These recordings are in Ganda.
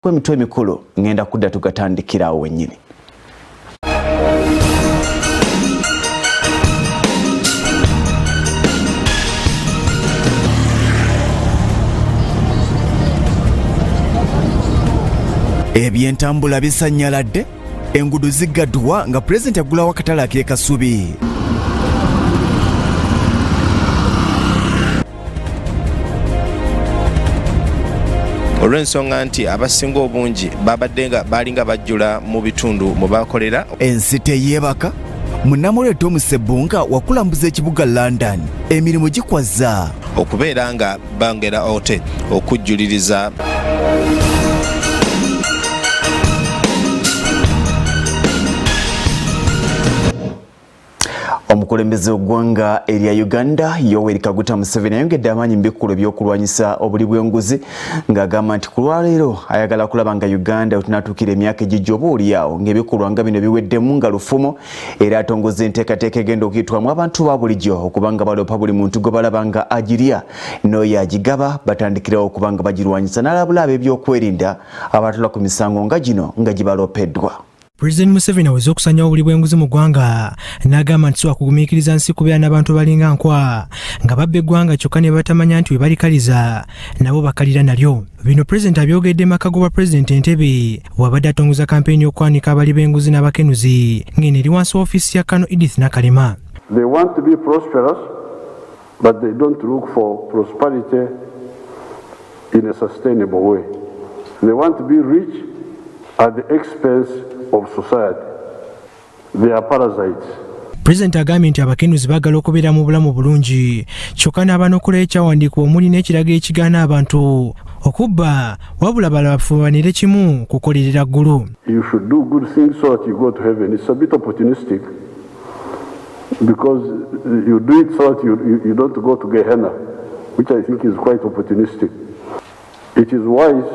kw'emitwe emikulu ngenda kudda tugatandikirawo wennyini. Ebyentambula bisanyaladde, enguudo ziggaddwa nga pulezidenti agulawo akatale ak'e Kasubi. Olw'ensonga nti abasinga obungi babadde balinga bajjula mu bitundu mu bakolera. Ensi teyeebaka, munnamuleeta Omusebbunga wakulambuza ekibuga London, emirimu gikwaza okubeera nga bangera ote okujjuliriza omukulembeze w'eggwanga erya Uganda Yoweri Kaguta Museveni ayongedde amaanyi mu bikulu by'okulwanyisa obuli bw'enguzi ng'agamba nti ku lwaleero ayagala kulaba nga Uganda wetunaatuukira emyaka egijja oba oliawo ng'ebikolwa nga bino biweddemu nga lufumo era atongoza enteekateeka egenda okuyitwamu abantu ba bulijjo okubanga baloopa buli muntu gwe balaba nga agirya n'oyo agigaba batandikirawo okubanga bagirwanyisa n'alabula ab'ebyokwerinda abatula ku misango nga gino nga gibaloopeddwa. President Museveni aweze okusanya obuli bw'enguzi mu ggwanga n'agamba nti wakugumiikiriza nsi kubeera n'abantu balinga nkwa nga babba eggwanga kyokka ne batamanya nti we balikaliza nabo bakalira nalyo. Bino President abyogedde maka g'obwa President Entebbe wabadde atongoza kampeyini y'okwanika abali b'enguzi n'abakenuzi ng'eno eri wansi w'ofiisi ya Kano Edith Nakalema. They want to be prosperous, but they don't look for prosperity in a sustainable way. They want to be rich at the expense of society. They are parasites. President agambye nti abakenuzi baagala okubeera mu bulamu bulungi kyokka n'abanokola ekyawandiikibwa omuli n'ekirago ekigaana abantu okubba wabula balafubanire kimu kukolerera ggulu. You should do good things so that you go to heaven. It's a bit opportunistic because you do it so that you don't go to Gehenna, which I think is quite opportunistic. It is wise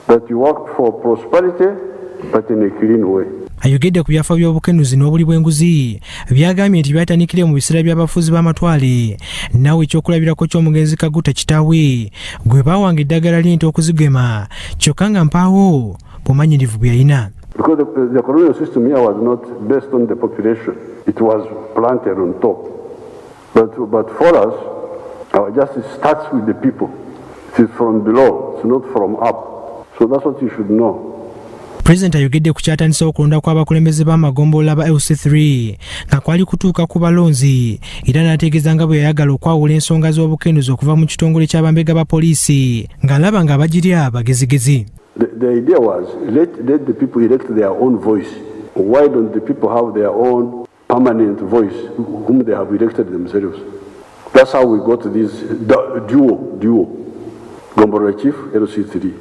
that you work for prosperity but in a clean way. Ayogedde ku byafa by'obukenuzi n'obuli bw'enguzi byagambye nti byatandikire mu biseera by'abafuzi b'amatwale naawe ekyokulabirako ky'omugenzi Kaguta kitaawe gwe baawanga eddagala ly'ente okuzigema kyokka nga mpaawo bumanyirivu bwe yalina. Because the colonial system here was not based on the population. It was planted on top. But for us, our justice starts with the people. It is from below, it's not from up. So that's what you should know. President ayogedde ku kyatandisa okulonda kw'abakulembeze b'amagombolola ba LC3 nga kwali kutuuka ku balonzi era n'ategeeza nga bwe yayagala okwawula ensonga z'obukenuzi okuva mu kitongole ky'abambega ba poliisi ng'alaba nga bagirya bagezigezi. The idea was let the people elect their own voice. Why don't the people have their own permanent voice whom they have elected themselves? That's how we got this duo Gombolola Chief LC3.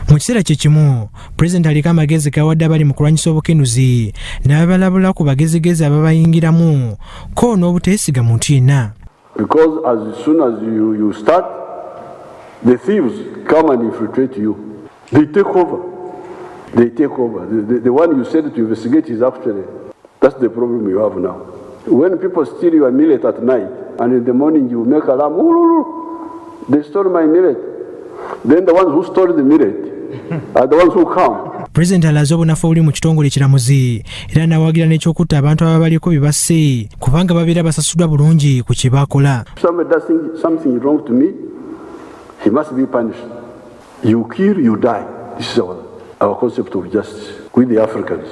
Mu kiseera kye kimu President aliko amagezi gawadde abali mu kulwanyisa obukenuzi n'abalabula ku bagezigezi ababayingiramu ko n'obuteesiga muntu yenna. Because as soon as you start, the thieves come and infiltrate you. They take over. The one you said to investigate is actually, that's the problem you have now. When people steal your millet at night and in the morning you make alarm, they stole my millet. Then the ones who stole the millet are the ones who come. President alaze obunafu obuli mu kitongole ekiramuzi era n'awagira n'ekyokutta abantu ababaliko bye basse kubanga babeera basasuddwa bulungi ku kye baakola. Somebody does something wrong to me, he must be punished. You kill, you die. This is our concept of justice. With the Africans.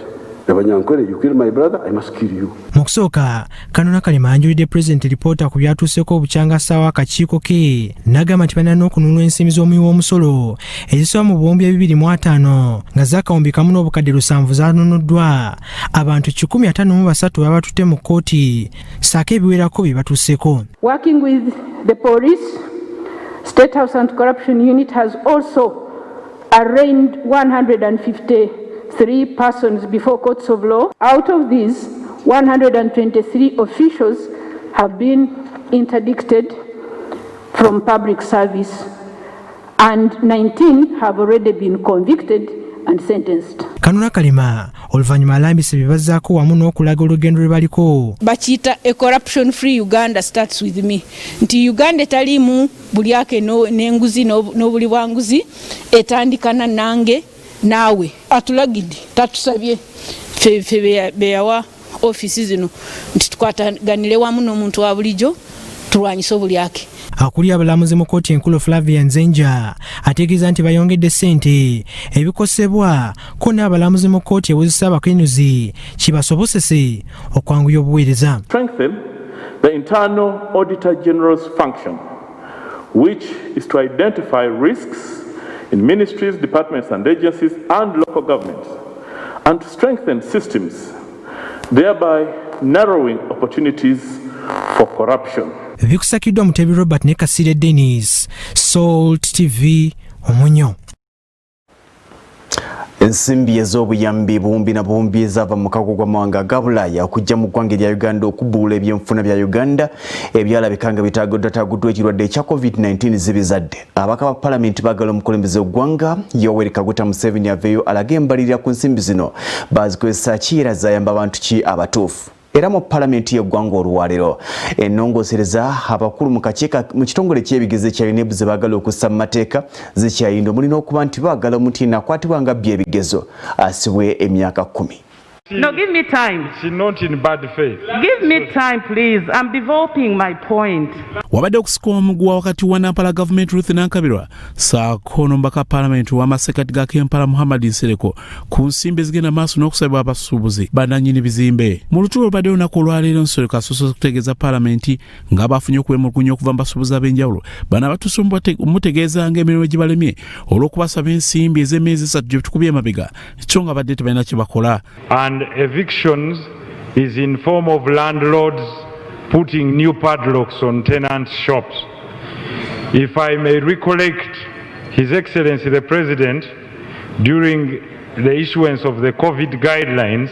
You kill my brother, I must kill you. Mu kusooka Kano Nakalema anjulidde President lipoota ku byatuuseeko obukyanga akakiiko ke n'agamba nti balina n'okununula ensimbi z'omuwi w'omusolo ezisoba mu buwumbi 250 nga zaakawumbi kamu n'obukadde 7 zaanunuddwa abantu 153 babatutte mu kkooti saako ebiwerako bye batuuseeko. Working with the police, State House Anti-Corruption Unit has also arraigned 153 persons before courts of law. Out of these, 123 officials have been interdicted from public service and 19 have already been convicted and sentenced. Kanuna Kalima oluvannyuma alambise bye bazzaako wamu n'okulaga olugendo lwe baliko. Bakiyita a corruption free Uganda starts with me. Nti Uganda etalimu bulyake n'enguzi n'obuli bwa nguzi etandikana nange naawe. Atulagidde tatusabye ffe beyawa ofisi zino nti tukwataganire wamu n'omuntu wa bulijjo tulwanyisa obulyake. Akuli abalamuzi mu kkooti enkulu Flavia Nzenja ategeeza nti bayongedde ssente ebikosebwa ko n'abalamuzi mu kkooti ewozesa abakenuzi kibasobosese okwanguya obuweereza. Strengthen the internal auditor general's function, which is to identify risks in ministries, departments and agencies and local governments, and to strengthen systems, thereby narrowing opportunities for corruption. Bikusakiddwa Mutebi Robert ne Kasire Dennis, Salt TV, Omunnyo. Ensimbi ez'obuyambi buwumbi na buwumbi ezaava mu kago gw'amawanga ga Bulaaya okujja mu ggwanga lya Uganda okubuula ebyenfuna bya Uganda ebyalabika nga bitaaguddwa ekirwadde ekya COVID-19 zibizadde. Ababaka ba Paalamenti baagala omukulembeze w'eggwanga Yoweri Kaguta Museveni aveeyo alage embalirira ku nsimbi zino baazikozesa ki era zayamba abantu ki abatuufu. Era mu Paalamenti y'eggwanga olwaleero ennongoosereza abakulu mu kitongole ky'ebigezo ekya UNEB ze baagala okussa mu mateeka zikyayindo mulina okuba nti baagala omuti akwatibwa nga by'ebigezo asibwe emyaka 10. No, give me time. She's not in bad faith. Give me time, please. I'm developing my point. Wabadde okusukwa omugwa wakati wa Nampala Government Ruth Nankabirwa saako n'omubaka Paalamenti w'amasekati ga Kampala Muhammad Nsereko ku nsimbi ezigenda maaso n'okusabibwa abasuubuzi bannannyini bizimbe. Mu lutuula olubadde olunaku olwaleero Nsereko asoose okutegeeza Paalamenti nga bafunye okwemulugunya okuva mu basuubuzi ab'enjawulo bano abatuuse mutegeeza ng'emirimu gibalemye olw'okubasaba ensimbi ez'emyezi 3 gye tukubye emabega ekyo nga badde tebalina kye bakola. And evictions is in form of landlords putting new padlocks on tenants' shops. If I may recollect, His Excellency the President, during the issuance of the COVID guidelines,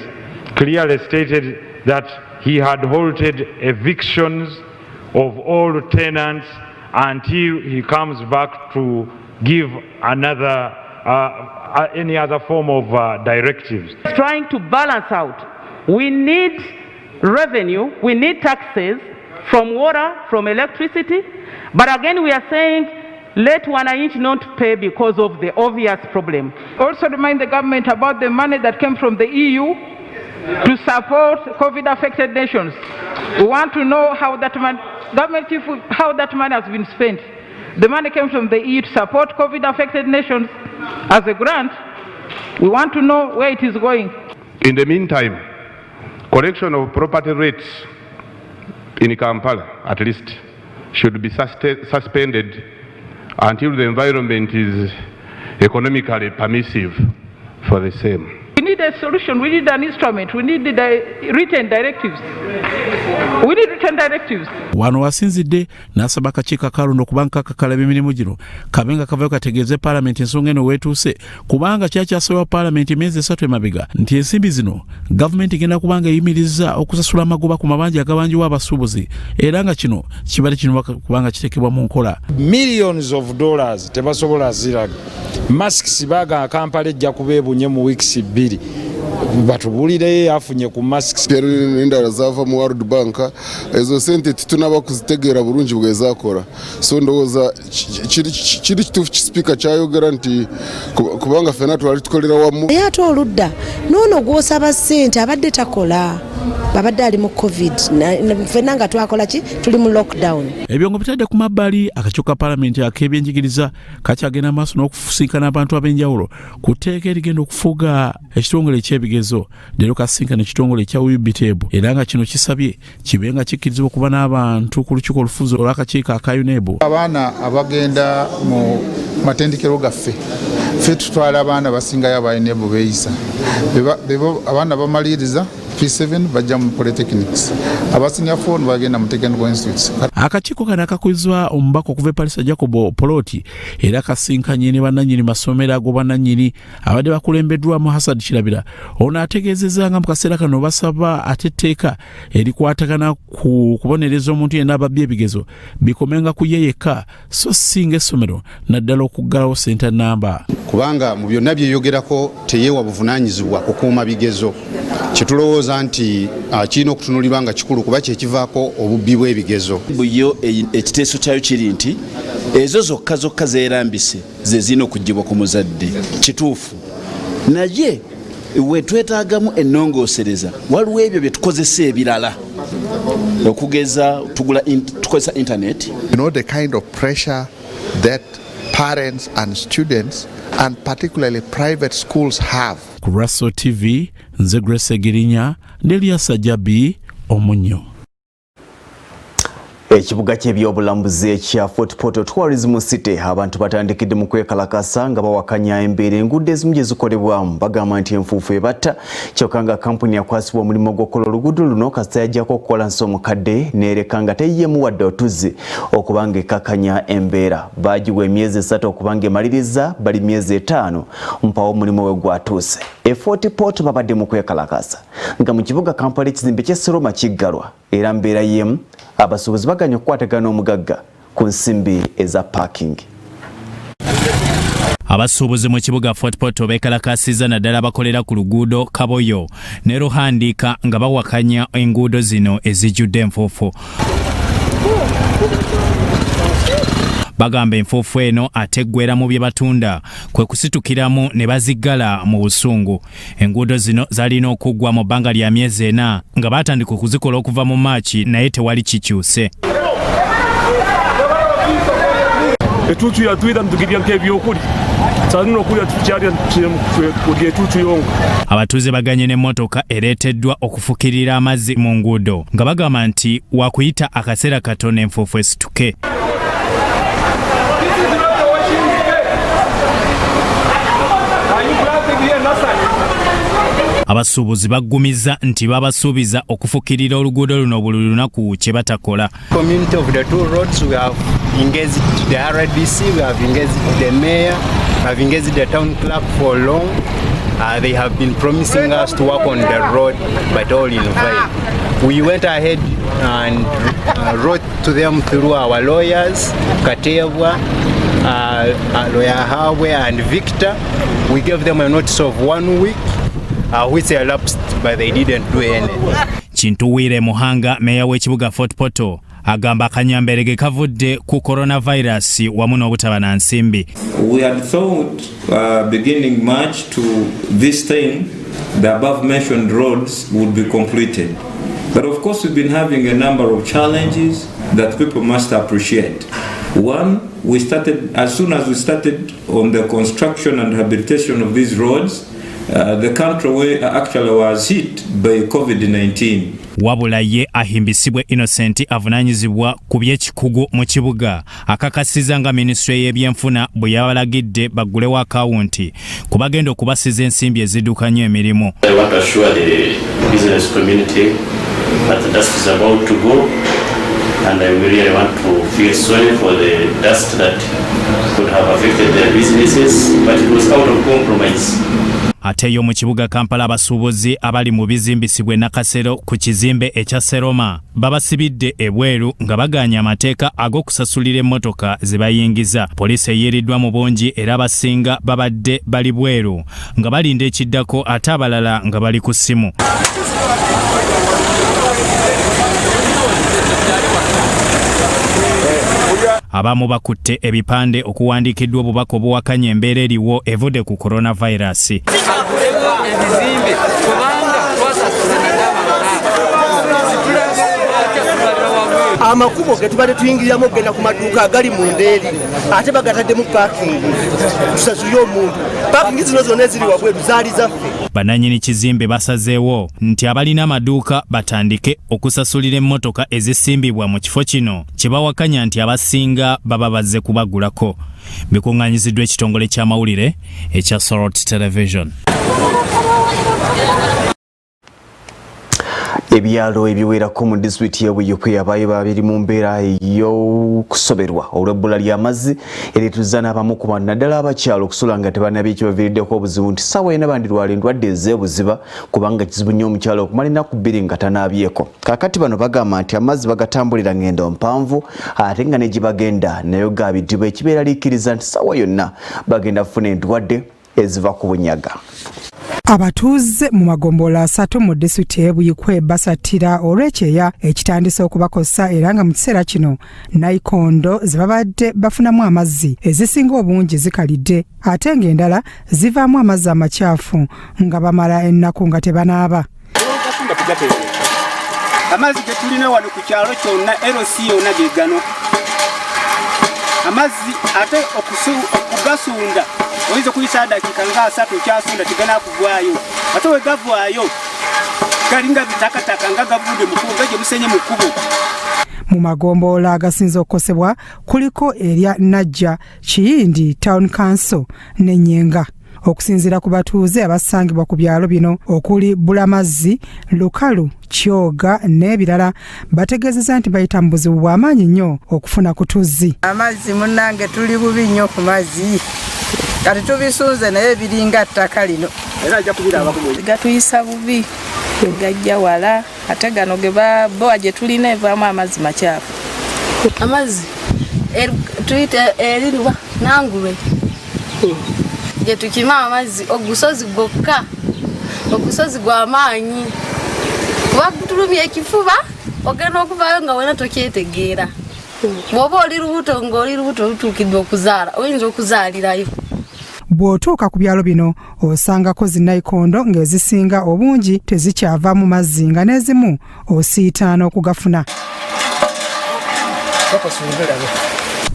clearly stated that he had halted evictions of all tenants until he comes back to give another any other form of directives. Trying to balance out. We need revenue, we need taxes from water, from electricity, but again we are saying let wananchi not pay because of the obvious problem. Also remind the government about the money that came from the EU to support COVID-affected nations. We want to know how that money has been spent. The money came from the EU to support COVID-affected nations as a grant. We want to know where it is going. In the meantime, collection of property rates in Kampala, at least, should be suspended until the environment is economically permissive for the same. We need a solution, we need an instrument, we need written directives. We need written directives. Wano wasinzidde n'asaba akakiiko akalonda okuba nkakakalaba emirimu gino kabenga kavayo kategeeze Paalamenti ensonga eno weetuuse kubanga kyakyasabibwa Paalamenti emyezi 3 emabega nti ensimbi zino gavumenti egenda kubanga eyimirizza okusasula amagoba ku mabanja agabanjiwa abasuubuzi era nga kino kibadde kino kubanga kiteekebwa mu nkola. Millions of dollars tebasobola ziraga. Masks baga Kampala ejja kubeebunye mu weeks 2 batubulire afunye ku masks endala zava mu World Bank ezo sente tunaba kuzitegeera bulungi bwezakora so ndowooza kiri kituufu speaker kyayogera nti kubanga fena twali tukolera wamu ate oludda noono gw'osaba ssente abadde takola babadde ali mu covid fena nga twakola ki tuli mu lockdown. Ebyo ngo bitadde ku mabbali akakiiko ka Paalamenti ak'ebyenjigiriza kakyagenda maaso n'okufusinkana abantu ab'enjawulo ku tteeka erigenda okufuga ekitongole eky'ebigezo leero kasinkana ekitongole ekya UBTEB era nga kino kisabye kibe nga kikkirizibwa okuba n'abantu ku lukiiko olufuzi olw'akakiiko aka UNEB. Abaana abagenda mu matendekero gaffe ffe tutwala abaana basingayo aba UNEB beeyisa abaana bamaliriza P7 bajja mu polytechnics aba senior 4 bagenda mu technical institutes. Akakiiko kano akakwizibwa omubaka okuva Palisa Jacob Poloti era kasinkanye ne bannannyini masomero ago bannannyini abadde bakulembeddwamu Hassan Kirabira. Ono ategeezezza nga mu kaseera kano basaba ate etteeka erikwatagana ku kubonereza omuntu yenna ababbye ebigezo bikomenga ku ye yekka so singa essomero naddala okuggalawo ssenta namba. Kubanga mu byonna byeyogerako teyeewa buvunaanyizibwa okukuuma bigezo. Kyetulowooza nti kirina okutunulibwa nga kikulu kuba kyekivaako obubbi bw'ebigezo. Buyo ekiteeso kyayo kiri nti ezo zokka zeerambise ze zirina okuggibwa ku muzadde. Kituufu naye we twetaagamu ennongoosereza waliwo ebyo bye tukozesa ebirala okugeza tukozesa internet. You know the kind of pressure that parents and students and particularly private schools have. Kuraso TV, nze Grace Girinya, Nelia Sajabi, Omunnyo. Ekibuga ky'ebyobulambuzi ekya Fort Portal Tourism City abantu batandikidde mu kwekalakasa nga bawakanya embeera enguudo ezimu gye zikolebwamu bagamba nti enfuufu ebatta kyokka nga kampuni yakwasibwa omulimu gw'okukola oluguudo luno kasita yajjako okukola nsi omukadde n'ereka nga teyiyeemu wadde otuzi okubanga ekakanya embeera. Baagiwa emyezi 3 okubanga emaliriza bali myezi 5 mpawo omulimu we gwatuuse. Fort Portal babadde mu kwekalakasa nga mu kibuga Kampala ekizimbe ky'Seroma kiggalwa era mbeera y'emu abasuubuzi baganya okukwatagana omugagga ku nsimbi eza parking. Abasuubuzi mu kibuga Fort Portal beekalakasiza naddala bakolera ku luguudo Kaboyo ne Ruhandiika nga bawakanya enguudo zino ezijjudde enfuufu. Bagamba enfuufu eno ateggwera mu bye batunda kwe kusitukiramu ne baziggala mu busungu. Enguudo zino zalina okuggwa mu bbanga lya myezi 4 nga baatandika okuzikola okuva mu Maachi naye tewali kikyuse. Etutu yatuira ntugiria nk'ebyokulya salino okulya tukyalya kugira etutu yonka. Abatuuze baganye n'emmotoka ereeteddwa okufukirira amazzi mu nguudo nga bagamba nti wakuyita akaseera katono enfuufu esituke. Abasuubuzi baggumiza nti babasuubiza okufukirira oluguudo luno buli lunaku kye batakola. Community of the two roads we have engaged the RDC, we have engaged the mayor, we have engaged the town clerk for long. They have been promising us to work on the road but all in vain. We went ahead and wrote to them through our lawyers, Katebwa, Lawyer Hawe and Victor. We gave them a notice of 1 week. Which elapsed but they didn't do anything. Kintuwire Muhanga, meya w'ekibuga Fort Portal, agamba akanyamberege kavudde ku coronavirus wamu n'obutaba na nsimbi. We had thought beginning March to this time the above mentioned roads would be completed. But of course we've been having a number of challenges that people must appreciate. One, we started as soon as we started on the construction and rehabilitation of these roads. The country actually was hit by COVID-19. Wabula ye ahimbisibwe Innocent avunanyizibwa ku by'ekikugu mu kibuga akakasiza nga Ministry y'ebyenfuna bwe yabalagidde baggulewo akawunti kubagenda okubasiza ensimbi ezidduka nnyo emirimu. I want to assure the business community that the dust is about to go and I really want to feel sorry for the dust that could have affected their businesses, but it was out of compromise. Ateyo mu kibuga Kampala abasuubuzi abali mu bizimbisibwe Nakasero ku kizimbe ekya Seroma babasibidde ebweru nga baganya amateeka ag'okusasulira emmotoka ze bayingiza. Poliisi eyiiriddwa mu bungi era abasinga babadde bali bweru nga balinda ekiddako ate abalala nga bali ku ssimu. Abamu bakutte ebipande okuwandiikiddwa obubaka obuwakanya embeera eriwo evudde ku coronavirus. Amakubo ge tubadde tuyingiriramu okugenda ku maduuka agali mu ndeeri ate bagataddemu parking tusasule omuntu. Parking zino zonna eziri wabweru zaali zaffe. Bannannyini kizimbe basazeewo nti abalina amaduuka batandike okusasulira emmotoka ezisimbibwa mu kifo kino kye bawakanya nti abasinga baba bazze kubagulako. Bikuŋŋaanyiziddwa ekitongole ky'amawulire ekya Sorot Television. Ebyalo ebiwerako mu disitulikiti y'Obuyikwe abayi babiri mu mbeera y'okusoberwa olw'ebbula ly'amazzi erituuza n'abamu ku bantu naddala abakyalo okusula nga tebanabye ekibaviiriddeko obuzibu nti ssaawa ena bandirwala endwadde ez'ebuziba kubanga kizibu nnyo omukyalo okumala ennaku bbiri nga tanaabyeko. Kaakati bano bagamba nti amazzi bagatambulira ngendo mpanvu ate nga ne gye bagenda nayo gaabidibwa ekibeera liikiriza nti ssaawa yonna bagenda kufuna endwadde eziva ku bunyaga. Abatuuze mu magombolola 3 mu disitulikiti y'Obuyikwe basatira olw'ekyeya ekitandise okubakosa era nga mu kiseera kino nayikondo ze babadde bafunamu amazzi ezisinga obungi zikalidde ate ng'endala zivaamu amazzi amakyafu nga bamala ennaku nga tebanaaba. Amazzi ge tulina wano ku kyalo kyonna LC yonna ge gano. Amazzi ate okugasunda oyinza okuyisa dakiika nga 3 kyasunda tegana kugwayo ate we gavaayo galinga bitakataka nga gavudde mu kkubo gye musenye mu kkubo. Mu magombolola agasinze okukosebwa kuliko erya Najja, Kiyindi Town Council ne Nyenga. Okusinziira ku batuuze abasangibwa ku byalo bino okuli Bulamazzi, Lukalu, Kyoga n'ebirala bategeezezza nti bayita mu buzibu bw'amaanyi nnyo okufuna ku tuzzi. Amazzi munnange tuli bubi nnyo ku mazzi kati tubisunze naye biringa ttaka lino era ajja kubirabako gatuyisa bubi gajja wala ate gano ge bowa gye tulina evaamu amazzi makyafu. Amazzi tuyita erirwa nangulwe gye tukima amazzi ogusozi gwokka ogusozi gw'amaanyi kuba gutulumya ekifuba ogenda okuvaayo nga wena tokyetegeera bw'oba oli lubuto ng'oli lubuto lutuukidde okuzaala oyinza okuzaalirayo. Bw'otuuka ku byalo bino osangako zinnayikondo ng'ezisinga obungi tezikyava mu mazzi nga n'ezimu osiitaana okugafuna.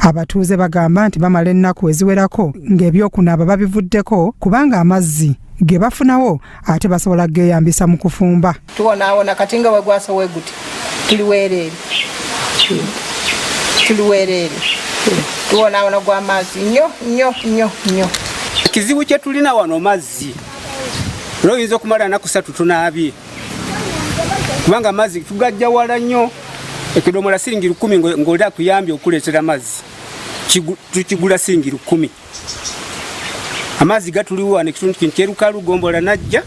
Abatuuze bagamba nti bamala ennaku eziwerako ng'ebyokunaaba babivuddeko kubanga amazzi ge bafunawo ate basobola geeyambisa mu kufumba. Tuwonaawona kati nga wegwasa weguti tuliweereere tuwonaawona gw'amazzi nnyo. Ekizibu kye tulina wano mazzi oyinza okumala ennaku 3 tunaabye kubanga amazzi tugajja wala nnyo. Ekidomola siringi 10 ng'oli akuyambye okuleetera amazzi tukigula siringi 10. Amazzi gatuliwo wano ekitundu kino kyerukalu gombola Najja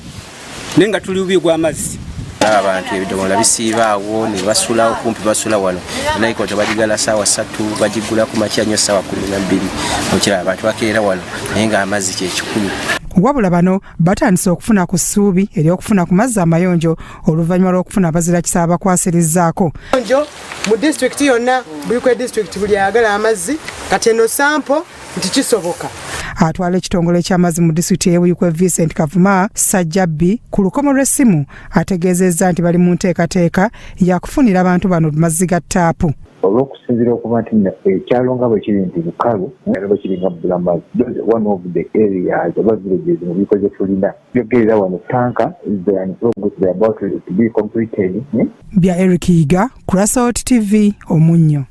naye nga tuli bubi gw'amazzi. Abantu ebidomola bisiibaawo ne basulawo kumpi basula wano nayikondo bagigala ssaawa 3 bagigula ku makya nnyo ssaawa 12 mukiraba abantu bakeera wano naye nga amazzi kyekikulu. Wabula bano batandise okufuna ku ssuubi ery'okufuna ku mazzi amayonjo oluvannyuma lw'okufuna abazira kisa abakwasirizzaako. Mu disitulikiti yonna Buyikwe disitulikiti buli ayagala amazzi kati eno sampo nti kisoboka. Atwala ekitongole eky'amazzi mu disitulikiti y'Obuyikwe Vincent Kavuma Sajjabbi ku lukomo lw'essimu ategeezezza nti bali mu nteekateeka yakufunira abantu bano mazzi ga ttaapu. Olw'okusinziira okuba nti ekyalo nga bwe kiri nti lukalu era bwe kiri nga Bulamazzi one of the areas oba villages mu Buyikwe gye tulina byogerera wano tanka is about to be completed. Bya Eric Yiga, Kurasot TV, Omunnyo.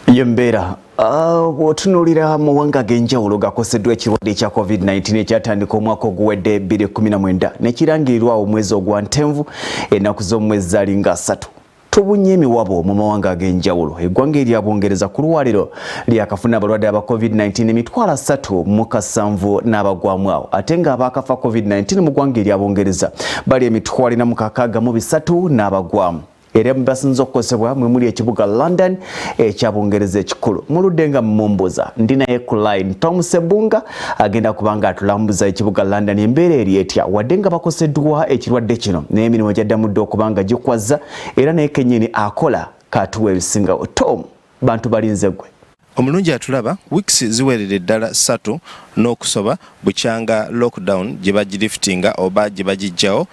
Yembeera bw'otunuulira mu mawanga ag'enjawulo gakoseddwa ekirwadde ekya COVID-19 ekyatandika omwaka oguwedde 2019 nekirangirirwa omwezi ogwa Ntenvu ennaku z'omwezi zalinga 3. Tubunye emiwabo mu mawanga ag'enjawulo. Eggwanga erya Bungereza ku lwaliro lyakafuna abalwadde aba COVID-19 3,700 n'abagwamu awo ate nga abaakafa COVID-19 mu ggwanga erya Bungereza bali 3,603 n'abagwamu. Era basinze okukosebwa mwe muli ekibuga London ekya Bungereza ekikulu. Muludde nga mumumbuza ndi naye ku line Tom Sebunga agenda kubanga atulambuza ekibuga London embeera eri etya wadde nga bakoseddwa ekirwadde kino n'emirimu gyaddamudde okubanga gikwaza era naye kennyini akola katuwa ebisingawo. Tom, bantu balinze gwe. Omulungi atulaba weeks ziwerere ddala 3 n'okusoba bukyanga lockdown gye bagiriftinga oba gye bagijjawo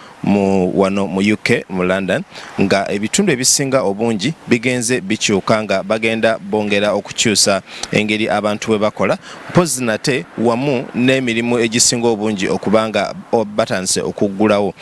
wano mu UK mu London nga ebitundu ebisinga obungi bigenze bikyuka nga bagenda bongera okukyusa engeri abantu bwe bakola mpozi nate wamu n'emirimu egisinga obungi okubanga batandise okuggulawo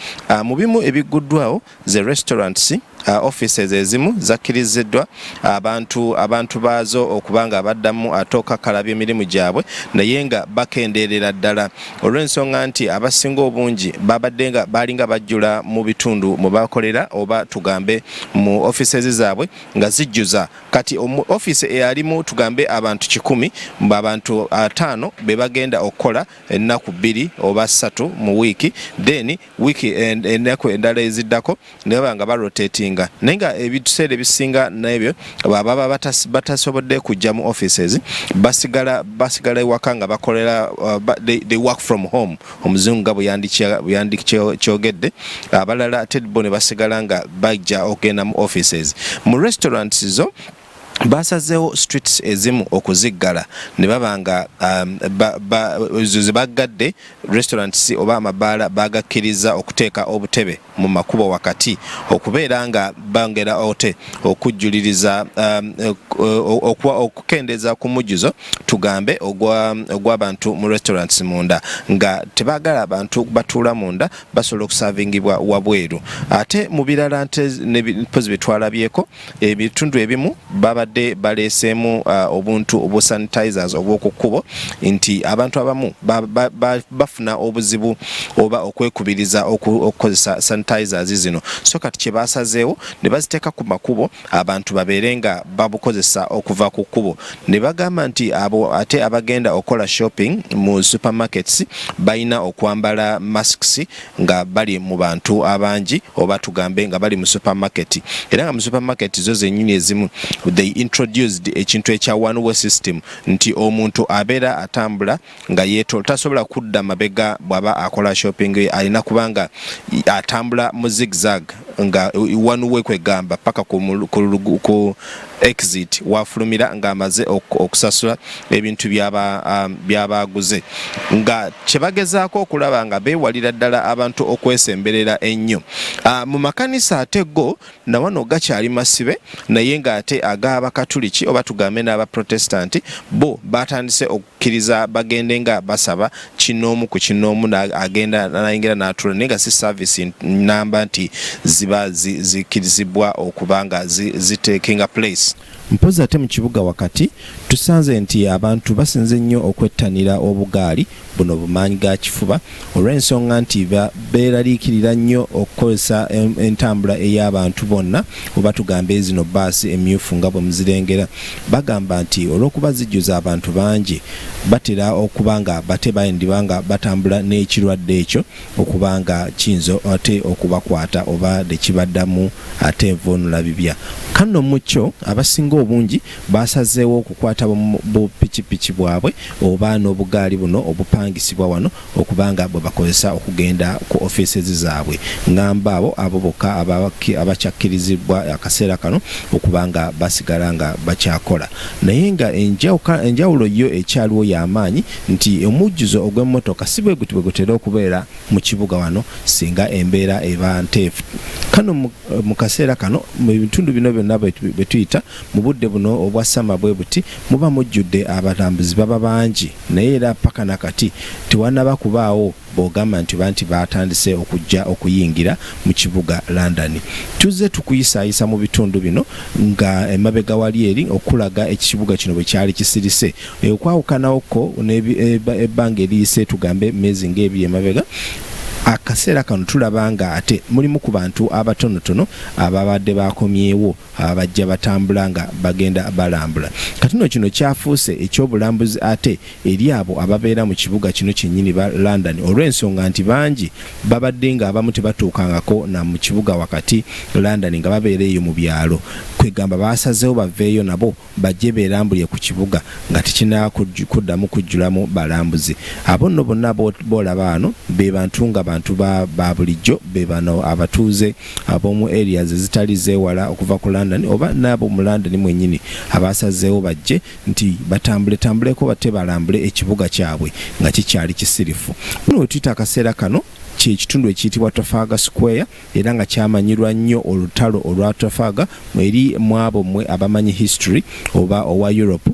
mu bimu ebigguddwawo ze restaurants offices ezimu zakkiriziddwa abantu baazo okubanga abaddamu atoka kalabya emirimu gyabwe naye nga bakendeerera ddala olw'ensonga nti abasinga obungi babaddenga balinga bajjula mu bitundu mu bakolera oba tugambe mu offices zaabwe nga zijjuza kati office eyalimu tugambe abantu 100 abantu 5 be bagenda okukola ennaku 2 oba 3 mu wiiki then wiiki ennaku endala eziddako ne banga barotatinga naye nga ebiseera ebisinga n'ebyo baba batasobodde kujja mu offices basigala ewaka nga bakolera they work from home omuzungu nga bwe kyogedde abalala ate bo ne basigala nga bajja okugenda mu offices mu restaurants zo basazeewo streets ezimu okuziggala ne babanga zibagadde restaurants oba amabaala bagakkiriza okuteeka obutebe mu makubo wakati okubeera nga bangera ote okujjuliriza okukendeeza ku mujjuzo tugambe ogw'abantu mu restaurants munda nga tebagala abantu batuula munda basobola okusavingibwa wabweru ate mu birala mpozi betwalabyeko ebitundu ebimu babadde baleeseemu obuntu obusanitizers obw'okukkubo nti abantu abamu bafuna obuzibu oba okwekubiriza okukozesa sanitizers zino so kati kye basazeewo ne baziteeka ku makubo abantu babeere nga babukozesa okuva ku kkubo ne bagamba nti abo ate abagenda okola shopping mu supermarkets balina okwambala masks nga bali mu bantu abangi oba tugambe nga bali mu supermarket era nga mu supermarket zo zennyini ezimu they introduced ekintu ekya one way system nti omuntu abeera atambula nga tasobola kudda mabega bw'aba akola shopping alina kubanga atambula mu zigzag nga one way kwegamba paka ku exit wafulumira nga amaze okusasula ebintu byabaguze nga kyebagezaako okulaba nga beewalira ddala abantu okwesemberera ennyo mu makanisa ate go nawano gakyali masibe naye nga ate ag'abakatuliki oba tugambe n'abaprotestanti bo batandise okukkiriza bagende nga basaba kinoomu ku kinoomu agenda nayingira n'atula naye nga si service namba nti ziba zikkirizibwa okuba nga zitakinga place. Mpozi ate mu kibuga wakati tusanze nti abantu basinze nnyo okwettanira obugaali buno bumaanyi ga kifuba olw'ensonga nti beeraliikirira nnyo okukozesa entambula ey'abantu bonna oba tugambe zino baasi emyufu nga bwe muzirengera bagamba nti olw'okuba zijjuza abantu bangi batera okuba nga bate bayindiba nga batambula n'ekirwadde ekyo okuba nga kiyinza ate okubakwata oba tekibaddamu ate envuunula bibya kano mu kyo abasinga obungi basazeewo okukwata bu pikipiki bwabwe oba n'obugaali buno obupangisibwa wano okubanga bwe bakozesa okugenda ku offices zaabwe ngamba abo bokka abakyakkirizibwa akaseera kano okubanga basigala nga bakyakola naye nga enjawulo yo ekyaliwo y'amaanyi nti omujjuzo ogw'emmotoka si bwe gutera okubeera mu kibuga wano singa embeera eba nteefu kano mu kaseera kano mu bitundu bino byonna bwe tuyita mu budde buno obwa ssama bwe buti muba mujjudde abatambuzi baba bangi naye era paka nakati tiwannaba kubaawo bogamba nti banti batandise okujja okuyingira mu kibuga London tuzze tukuyisaayisa mu bitundu bino nga emabega wali eri okulaga ekibuga kino bwe kyali kisirise okwawukanawoko n'ebbanga eriyise tugambe mezi ng'ebiri emabega akaseera kano tulaba nga ate mulimu ku bantu abatonotono ababadde bakomyewo abajja batambula nga bagenda balambula katino kino kyafuuse ekyobulambuzi ate eri abo ababeera mu kibuga kino kyennyini ba London olw'ensonga nti bangi babadde nga abamu tebatuukangako na mu kibuga wakati London nga babeera eyo mu byalo kwegamba basazeewo baveeyo nabo bajje beerambulye ku kibuga nga tekinakuddamu kujjulamu balambuzi abo nno bonna boolaba ano be bantu nga bantu ba bulijjo be bano abatuuze ab'omu areas ezitali zeewala okuva ku London oba n'abo mu London mwennyini abasazeewo bajje nti batambuleko bate balambule ekibuga kyabwe nga kikyali kisirifu buno we tuyita akaseera kano ekitundu ekiyitibwa Trafalgar Square era nga kyamanyirwa nnyo olutalo olwa Trafalgar eri mwabo mwe abamanyi history oba owa Europe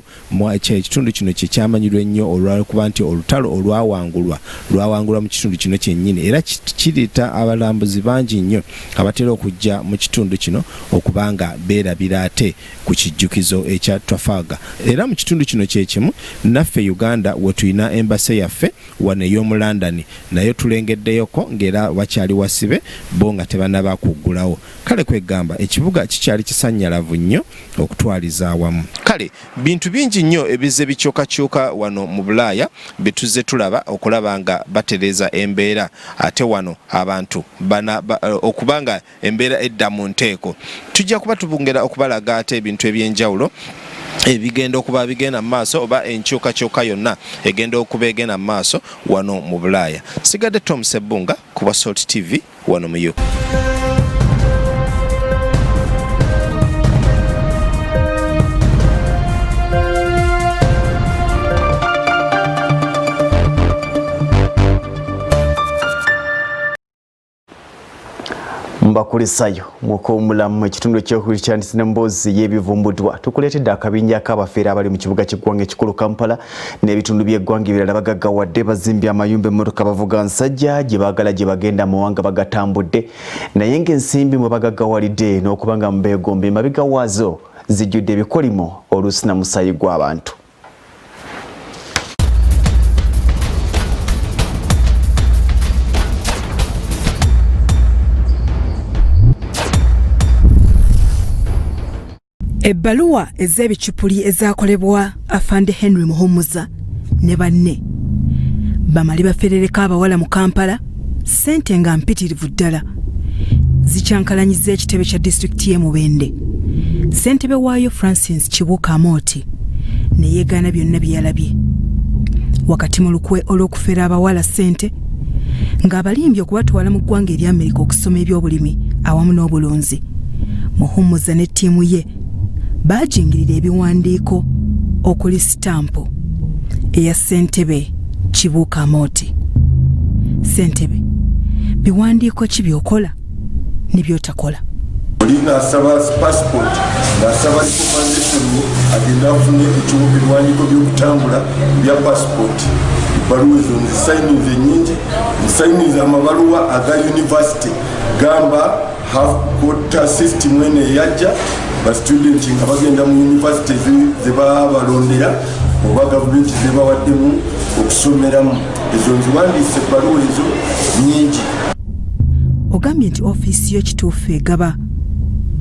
ekitundu kino kye kyamanyirwa ennyo olwakuba nti olutalo lwawangulwa mu kitundu kino kyennyini era kireeta abalambuzi bangi nnyo abatera okujja mu kitundu kino okubanga beerabira ate ku kijjukizo ekya Trafalgar. Era mu kitundu kino kyekimu naffe Uganda we tulina embassy yaffe wano ey'omu London nayo tulengeddeyoko ng'era bakyali wasibe bo nga tebannaba kuggulawo. Kale kwegamba ekibuga kikyali kisanyalavu nnyo okutwaliza awamu. Kale bintu bingi nnyo ebizze bikyukakyuka wano mu Bulaaya betuze tulaba okulaba nga batereza embeera ate wano abantu okubanga embeera edda mu nteeko. Tujja kuba tubungera okubalaga ate ebintu ebyenjawulo ebigenda okuba bigenda mu maaso oba enkyukakyuka yonna egenda okuba egenda mu maaso wano mu Bulaaya. Sigadde Tom Sebbunga ku bwa Salt TV wano mu UK. Mbakulisayo mukomulamu ekitundu ky'okulikyandise n'emboozi y'ebivumbudwa tukuleetedde akabinja k'abafeera abali mu kibuga ky'eggwanga ekikulu Kampala n'ebitundu by'eggwanga ebirala bagaggawadde bazimbye amayumba emmotoka bavuga nsajja gye baagala gye bagenda amawanga bagatambudde naye ng'ensimbi mwe bagaggawalidde n'okuba nga mubeegomba emabega waazo zijjudde ebikolimo oluusi na musaayi gw'abantu. Ebbaluwa ez'ebicupuli ezaakolebwa Afande Henry Muhumuza ne banne bamali baferereka abawala mu Kampala ssente nga mpitirivu ddala zikyankalanyiza ekitebe kya disitulikiti y'e Mubende. Ssentebe waayo Francis Kibuuka Amooti ne yeegaana byonna bye yalabye wakati mu lukwe olw'okufera abawala ssente ng'abalimbye okubatwala mu ggwanga eri Amerika okusoma ebyobulimi awamu n'obulunzi. Muhumuza ne ttiimu ye baajingirira ebiwandiiko okuli sitampu eya ssentebe Kibuuka Amooti. Ssentebe, biwandiiko ki byokola ne byotakola? Olina asaba passport ng'asaba recommendation agenda afune ebiwandiiko by'okutambula bya passport. Ebbaluwa ezo nzisayinize nnyingi, nzisayinize amabaluwa aga university gamba half quota system eno eyajja ba student nga bagenda mu university zebabalondera oba gavumenti zebawaddemu okusomeramu. Ezo nziwandiise ebbaluwa ezo nnyingi. Ogambye nti ofiisi yo kituufu egaba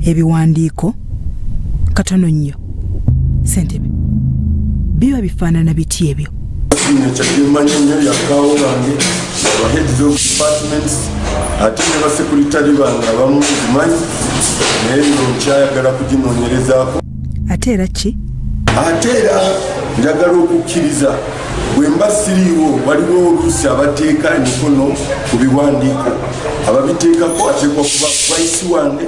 ebiwandiiko katono nnyo. Ssentebe, biba bifaanana biti ebyo? Ekyakimanyi nnyo yakkaawo bange abaheads of departments ate ne basekuritale bange abamu zimanyi naye bino nkyayagala kuginoonyerezaako. Ate era ki? Ate era njagala okukkiriza bwe mba siriiwo waliwo oluusi abateeka emikono ku biwandiiko ababiteekako ateekwa kuba vaisi wange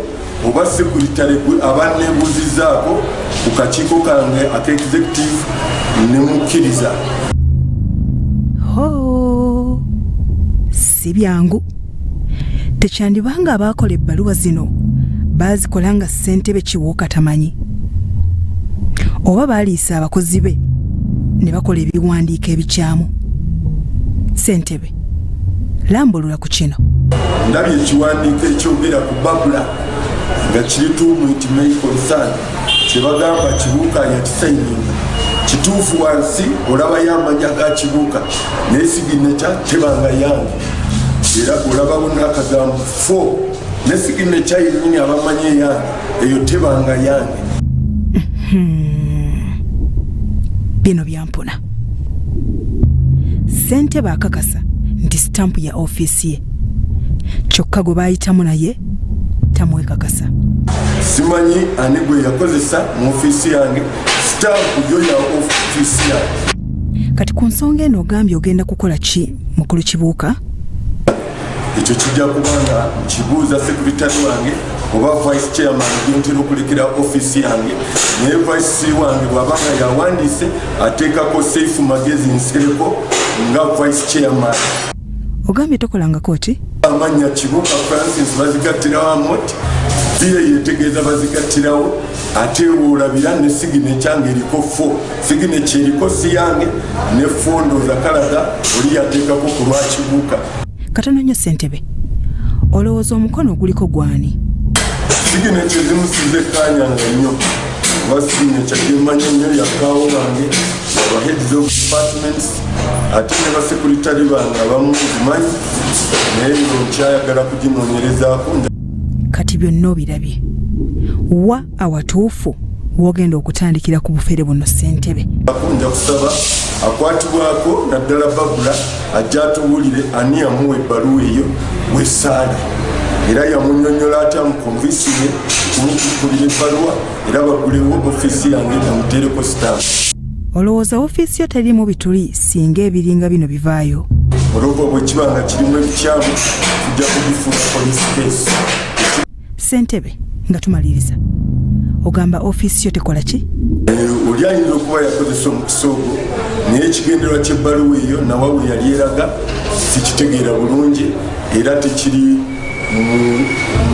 oba sekuritale abanneebuuzizaako ku kakiiko kange aka-executive ne mukkiriza. Si byangu. Tekyandibanga abaakola ebbaluwa zino baazikola nga ssentebe Kibuuka tamanyi oba baaliisa abakozi be ne bakola ebiwandiiko ebikyamu. Ssentebe, lambulula ku kino. Ndabye ekiwandiiko ekyogera ku Babula nga kiri to intimate concern kye bagamba Kibuuka yakisayininga. Kituufu wansi olabayo amanya ga Kibuuka naye signature tebanga yange era olabawo n'akagambo 4 ne signature yennyini abamanye yange eyo tebanga yange. Bino byampuna. Ssentebe akakasa nti sitampu ya ofiisi ye kyokka gwe baayitamu naye tamwekakasa. Simanyi ani gwe yakozesa mu ofiisi yange sitampu yo ya ofiisi yange. Kati ku nsonga eno ogambye ogenda kukola ki mukulu Kibuuka? Ekyo kijja kubanga nkibuuza sekuritale wange oba vice chairman gyentera okulekera ofiisi yange naye vice wange bw'abanga yawandiise ateekako Seifu Magezi Nsereko nga vice chairman. Ogambye tokolangako ki? amanya Kibuka Francis bazigattirawo amoti ziye yetegeeza bazigattirawo ate olabira ne sigine kyange eriko fo sigine kyeriko si yange ne fondo zakalaga oli yateekako ku lwa Kibuka. Katono nnyo Ssentebe, olowooza omukono guliko gwani? Sigine kyezimusize kanyanga nnyo wasigine kyagemanyi nnyo yakaawo bange aba heads of departments ate ne basekuritale bange abamu zimanyi naye nkyayagala kuginoonyerezaako. Kati byonna obirabye, wa awatuufu wogenda okutandikira ku bufere buno Ssentebe? Nja kusaba akwatibwako naddala Babula ajja atubuulire ani yamuwa ebbaluwa eyo bwesaali era yamunnyonnyola ate amukonvinsinge kumukukulira ebbaluwa era bagulewo ofiisi yange amuteereko sitaafu. Olowooza ofiisi yo terimu bituli singa ebiringa bino bivaayo? Olwo bwe kiba nga kirimu ebikyamu tujja kugifuula police case. Ssentebe, nga tumaliriza, ogamba ofiisi yo tekola ki? Oli ayinza okuba yakozesa omukisa ogwo naye ekigendererwa ky'ebbaluwa eyo nawe we yali eraga sikitegeera bulungi era tekiri mu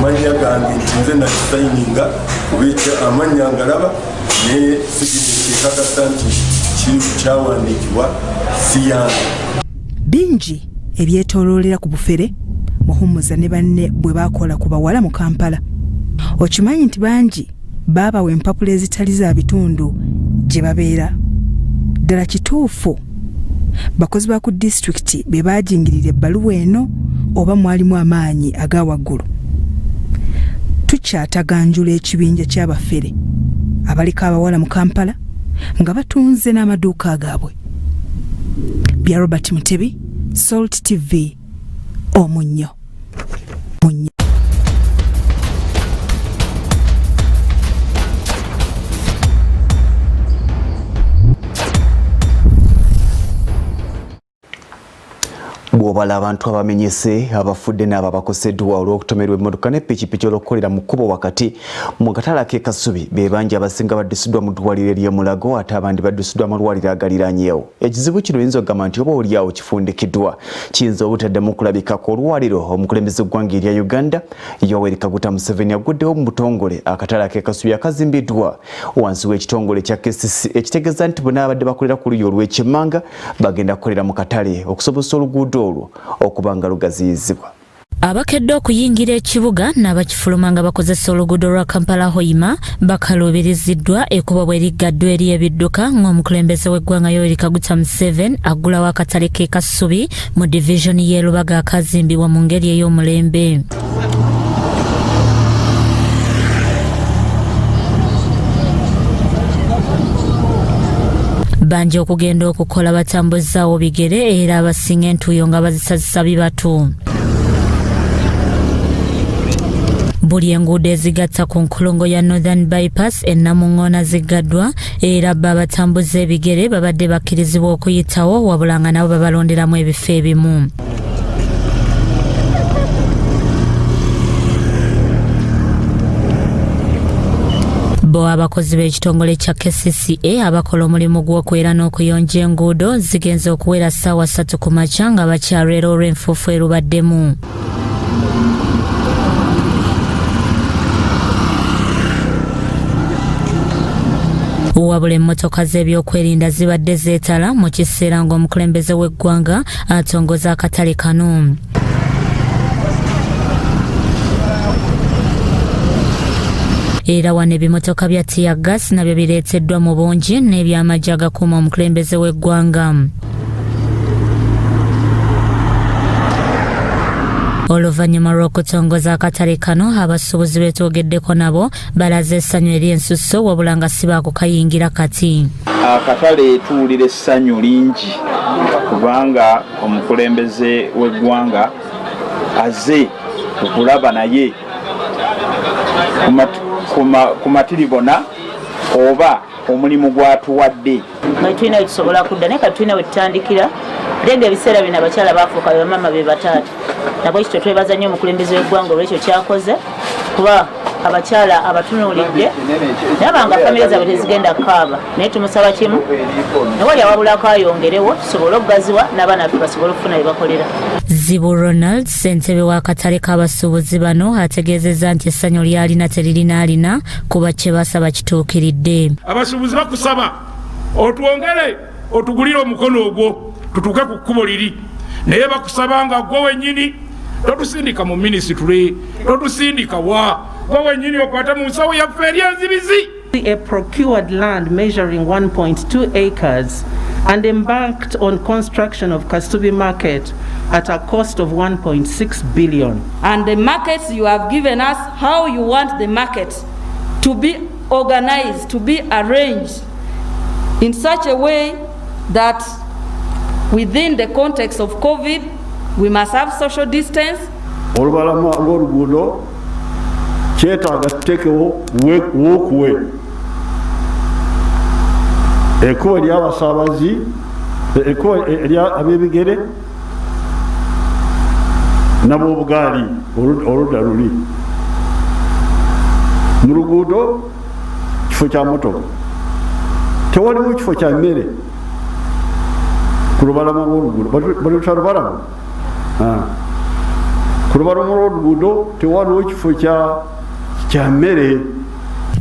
mannya gange nti nze nakisayininga kuba amannya ngalaba naye sikakasa nti kyawandiikibwa si yange. Bingi ebyetooloolera ku bufere Muhumuza ne banne bwe bakola ku bawala mu Kampala. Okimanyi nti bangi baabawa empapula ezitali za bitundu gye babeera. Ddala kituufu bakozi ba ku disitulikiti be baajingirira ebbaluwa eno oba mwalimu amaanyi aga waggulu? Tukyataganjula ekibinja ky'abafere abaliko abawala mu Kampala nga batunze n'amaduuka gaabwe. Bya Robert Mutebi, Salt TV, Omunnyo. Bw'obala abantu abamenyese abafudde n'abo abakoseddwa olw'okutomerwa emmotoka ne ppikipiki olw'okukolera mu kkubo wakati mu katale ak'e Kasubi be bangi abasinga baddusiddwa mu ddwaliro ery'e Mulago ate abandi baddusiddwa amalwaliro agaliraanyeewo. Ekizibu kino oyinza okugamba nti oba oliawo kifundikiddwa kiyinza obutaddemu kulabikako olwaliro. Omukulembeze w'eggwanga erya Uganda Yoweri Kaguta Museveni aguddewo mu butongole akatale ak'e Kasubi akazimbiddwa wansi w'ekitongole kya KCC ekitegeeza nti bonna abadde bakolera ku luuyi olw'ekyemmanga bagenda kukolera mu katale okusobosa oluguudo okubanga lugaziyizibwa. Abakedde okuyingira ekibuga n'abakifuluma nga bakozesa oluguudo lwa Kampala Hoima bakaluubiriziddwa ekuba bwe liggaddwa eri ebidduka ng'omukulembeze w'eggwanga Yoweri Kaguta Museveni aggulawo akatale k'e Kasubi mu divisioni y'e Lubaga akazimbibwa mu ngeri ey'omulembe. Bangi okugenda okukola batambuzaawo bigere era abasinga entuuyo nga bazisazisa bibatu. Buli enguudo ezigatta ku nkulungo ya Northern Bypass ennamuŋŋoona ziggaddwa era abatambuza ebigere babadde bakkirizibwa okuyitawo wabula nga nabo babalonderamu ebifo ebimu. Bo abakozi b'ekitongole kya KCCA abakola omulimu gw'okwera n'okuyonja enguudo zigenze okuwera ssaawa 3 ku makya nga bakyalwera olw'enfuufu erubaddemu. Wabula emmotoka z'ebyokwerinda zibadde zeetala mu kiseera ng'omukulembeze w'eggwanga atongoza akatale kano. Era wano ebimotoka bya tiyagas nabyo bireeteddwa mu bungi n'ebyamagye agakuuma omukulembeze w'eggwanga. Oluvannyuma lw'okutongoza akatale kano abasuubuzi betwogeddeko nabo balaze essanyu ery'ensusso wabula nga si baakukayingira kati. Akatale tuwulira essanyu lingi kubanga omukulembeze w'eggwanga aze okulaba naye ku matiribona oba omulimu gwatuwadde. Nga tulina we tusobola kudda naye kati tulina we tutandikira. Lega ebiseera bino abakyala baafuuka be bamama be bataata. Nabo ekyo twebaza nnyo omukulembeze w'eggwanga olw'ekyo kyakoze kuba abakyala abatunuulidde nabanga famire zaabwe tezigenda kaaba naye tumusaba kimu newali awabulako ayongerewo tusobole okugaziwa n'abaana baffe basobole okufuna bye bakolera. Zibu Ronald ssentebe w'akatale k'abasuubuzi bano ategeezezza nti essanyu ly'alina terinaalina kuba kye basaba kituukiridde. Abasuubuzi bakusaba otwongere otugulire omukono ogwo tutuuke ku kkubo liri naye bakusaba nga gwe wennyini totusindika mu minisitule totusindika wa gwe wennyini okwate mu nsawo yaffe eryenzibizi. A procured land measuring 1.2 acres and embarked on construction of Kasubi Market at a cost of 1.6 billion. And the markets you have given us, how you want the market to be organized, to be arranged in such a way that within the context of COVID, we must have social distance. Olubalama lw'oluguudo kyetaaga tuteekewo wookuwe ekkubo ery'abasaabazi ekkubo ery'ab'ebigere n'ab'obugaali oludda luli mu luguudo kifo kya motoka tewaliwo kifo kya mmere ku lubalama lw'oluguudo balutya lubalama ku lubalama lw'oluguudo tewaliwo kifo kya mmere.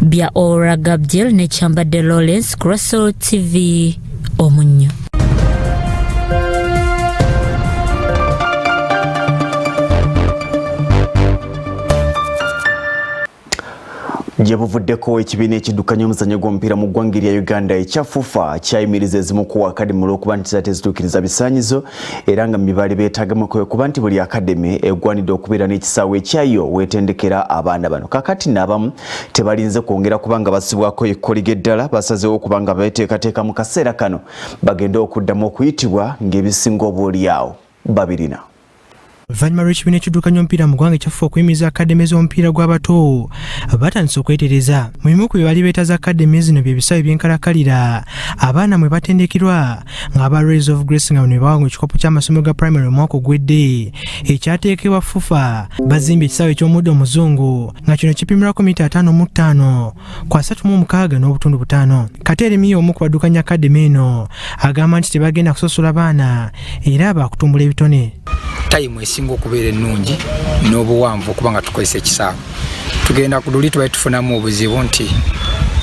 Bya Ora Gabriel ne Chambade Lawrence, Crossroad TV, Omunnyo. Gyebuvuddeko ekibiina ekiddukanya omuzannyo gw'omupiira mu ggwanga lya Uganda ekya FUFA kyayimiriza ezimu ku akademi olw'okuba nti tezituukiriza bisaanyizo era nga mu bibaali beetaagamu kuba nti buli akademi egwanidde okubeera n'ekisaawe ekyayo weetendekera abaana bano. Kakati n'abamu tebalinze kwongera kubanga basibwako ekkoliga eddala basazeewo okubanga beeteekateeka mu kaseera kano bagende okuddamu okuyitibwa ng'ebisinga oboolyawo babirina. Oluvannyuma lw'ekibiina ekiddukanya omupiira mu ggwanga ekya FUFA okuyimiriza akademi z'omupiira gw'abato batandise okwetereza mu bimu ku bye bali beetaza akademi zino bye bisaawe by'enkalakalira abaana mwe batendekirwa ng'aba Rays of Grace nga bano ne bawangula ekikopo ky'amasomero ga primary omwaka ogwedde ekyateekebwa FUFA bazimba ekisaawe eky'omuddo omuzungu nga kino kipimirwako mita 5.5 kwa 3.6 n'obutundu 5. Kateremi omu ku baddukanya akademi eno agamba nti tebagenda kusosola baana era baakutumbula ebitone. Time esinga okubeera ennungi n'obuwanvu okuba nga tukozesa ekisaawe. Tugenda ku luli tubaye tufunamu obuzibu nti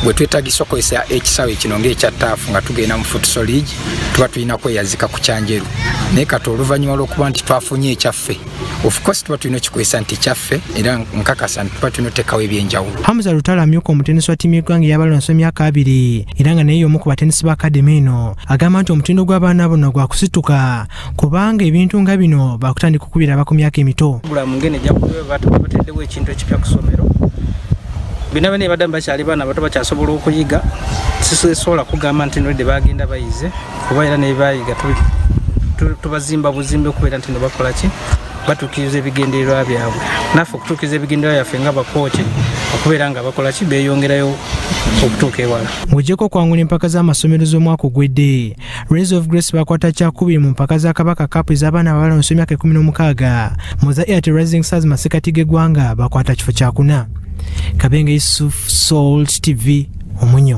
bwe twetagisa okukozesa ekisaawe kino ng'ekya ttaafu nga tugenda mu futsal league tuba tulina kweyazika ku kyanjeru naye kati oluvannyuma lw'okuba nti twafunye ekyaffe of course tuba tulina okikozesa nti kyaffe era nkakasa nti tuba tulina oteekawo ebyenjawulo. Hamza Lutalo amyuka omutenesi wa ttiimu y'eggwanga ey'abalonso emyaka 2 era nga naye omu ku batenesi b'akademi eno agamba nti omutindo gw'abaana buno gwa kusituka kubanga ebintu nga bino bakutandika okubira aba ku myaka emito. Bulamu ngene jakuba batendewo ekintu ekipya ku ssomero bina bene badde bakyali baana bato bakyasobola okuyiga sisobola kugamba nti nodde bagenda bayize kuba era ne bayiga tubazimba buzimbe okubeera nti bakola ki batuukiriza ebigendererwa byabwe naffe okutuukiriza ebigendererwa byaffe nga bakooki okubeera nga bakola ki beeyongerayo okutuuka ewala. Ng'oggyeko okwangula empaka z'amasomero z'omwaka ogwedde Rays of Grace bakwata kyakubiri mu mpaka za Kabaka Cup ez'abaana abalonso emyaka 16 mu za Airtel Rising Stars masekati g'eggwanga bakwata kifo kyakuna. Kabenga Yusuf, Salt TV, Omunnyo.